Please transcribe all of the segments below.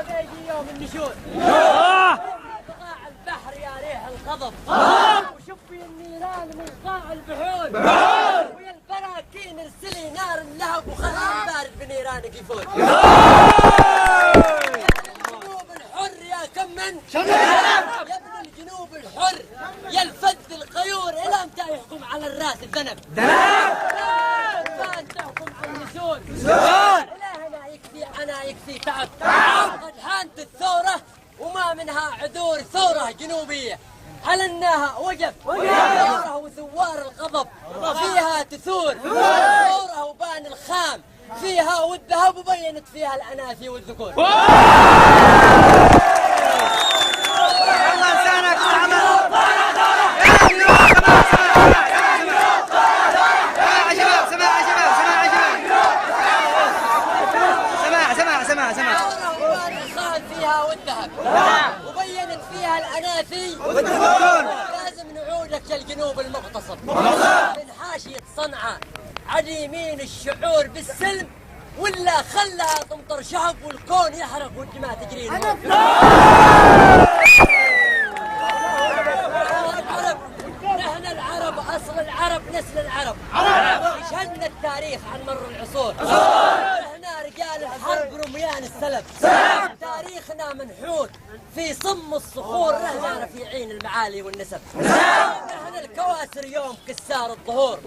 بيجي يوم النشور قاع البحر يا ريح الغضب وشوفي النيران من قاع البحور ويا البراكين ارسلي نار اللهب وخلي بارد بنيرانك يفوت. الجنوب الحر يا كمن يا ابن الجنوب الحر يا الفذ القيور الى متى يحكم على الراس الذنب؟ الان تحكم على النسور الهنا يكفي عنا يكفي تعب قد حانت الثوره وما منها عذور ثوره جنوبيه حلناها وقف ثوره وثوار الغضب فيها تثور ثوره وبان الخام فيها والذهب وبينت فيها الأناثي والذكور. فيها والذهب وبينت فيها الأناثي والذكور. لازم نعودك يا الجنوب المغتصب من حاشية صنعاء عديمين الشعور بالسلم ولا خلاها تمطر شهب والكون يحرق والدماء تجري الموت. نحن العرب أصل العرب نسل العرب شهدنا التاريخ عن مر العصور. احنا رجال الحرب رميان السلب تاريخنا منحوت في صم الصخور رهنا رفيعين المعالي والنسب. نحن الكواسر يوم كسار الظهور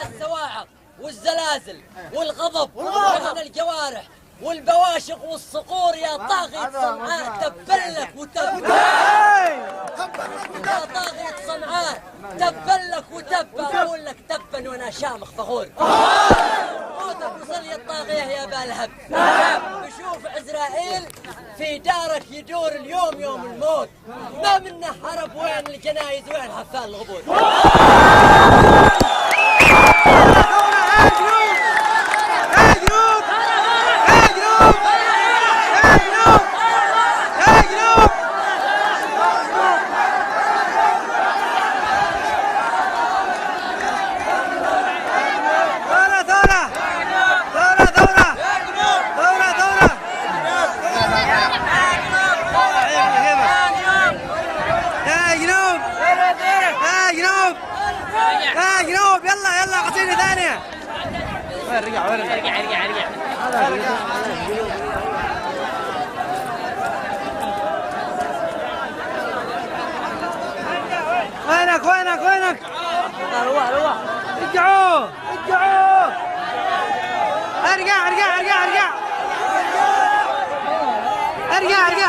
السواعق والزلازل والغضب نحن الجوارح والبواشق والصقور يا طاغية صنعاء تبلك وتب يا طاغية صنعاء تبلك وتب أقول لك تبا وأنا شامخ فخور. موتك وصل يا الطاغية يا بالهب بشوف عزرائيل في دارك يدور اليوم يوم الموت ما منه هرب وين الجنايز وين حفال الغبور. جنوب يلا قصيدة ثانية. ارجع وينك روح ارجعوا ارجع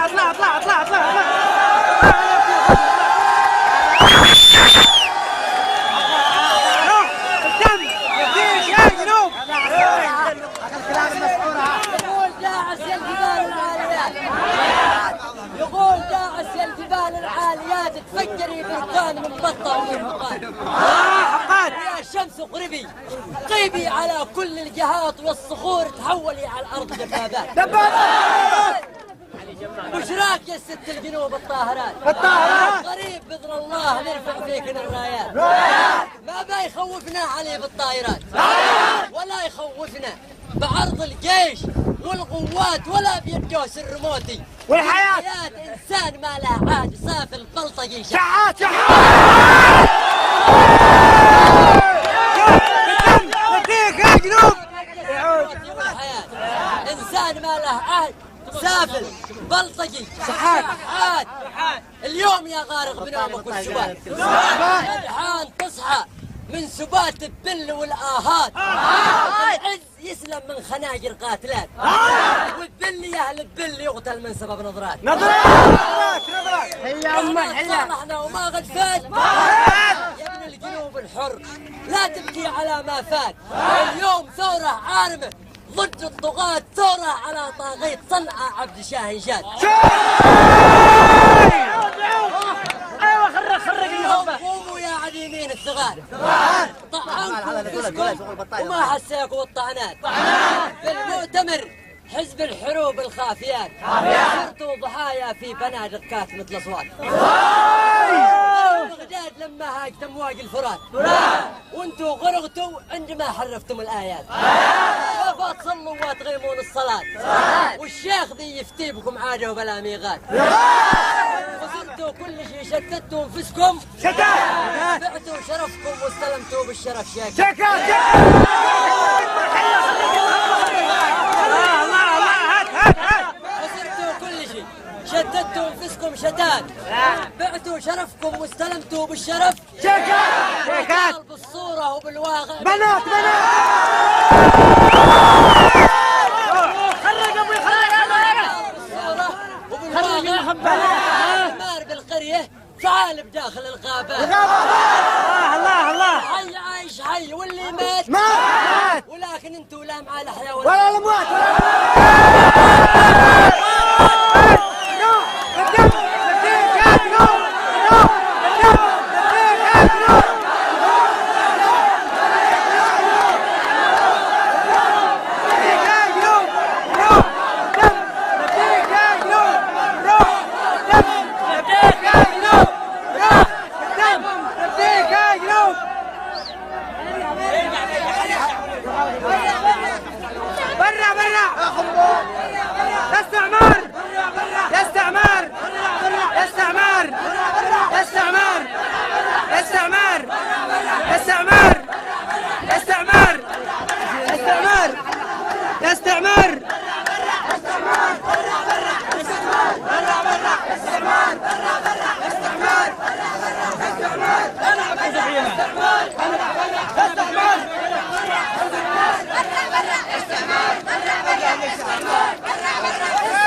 اطلع يقول داعس يا الجبال العاليات تفجري بركان من بطة ومن حقاد يا شمس قربي قيبي على كل الجهات والصخور تحولي على الأرض دبابات. بشراك يا ست الجنوب الطاهرات قريب بإذن الله نرفع فيكن الرايات ما بيخوفنا عليه بالطائرات ولا يخوفنا بعرض الجيش والقوات ولا بيدوس الرموتي والحياة إنسان ما له عاد صاف البلطجي شحات نديك يا جنوب إنسان ما له عاد سافل بلطجي شحات اليوم يا غارق بنومك والشباب الحان تصحى من سبات الذل والآهات العز يسلم من خناجر قاتلات والذل يا أهل الذل يقتل من سبب نظرات هيا صالحنا وما قد فات يا ابن الجنوب الحر لا تبكي على ما فات اليوم ثورة عارمة ضد الطغاة ثورة على طاغية صنعاء عبد شاهين شاد. ايوه خرج اليوم قوموا يا عديمين الثغار طعنكم وما حسيكم الطعنات في المؤتمر حزب الحروب الخافيات صرتوا ضحايا في بنادق كات مثل اصوات بغداد لما هاجت امواج الفرات وانتوا غرقتوا عندما حرفتم الايات كيف تصلوا وتغيمون الصلاة والشيخ ذي يفتي بكم عاجه بلا ميغات خسرتوا كل شيء شتتوا انفسكم بعتوا شرفكم واستلمتوا بالشرف شاكر خسرتوا كل شيء شتتوا انفسكم شتات بعتوا شرفكم واستلمتوا بالشرف شاكر بالصورة وبالواقع بنات مار بالقرية ثعالب داخل الغابات الله حي عايش حي واللي مات مات ولكن انتوا لا مع الأحياء ولا الأموات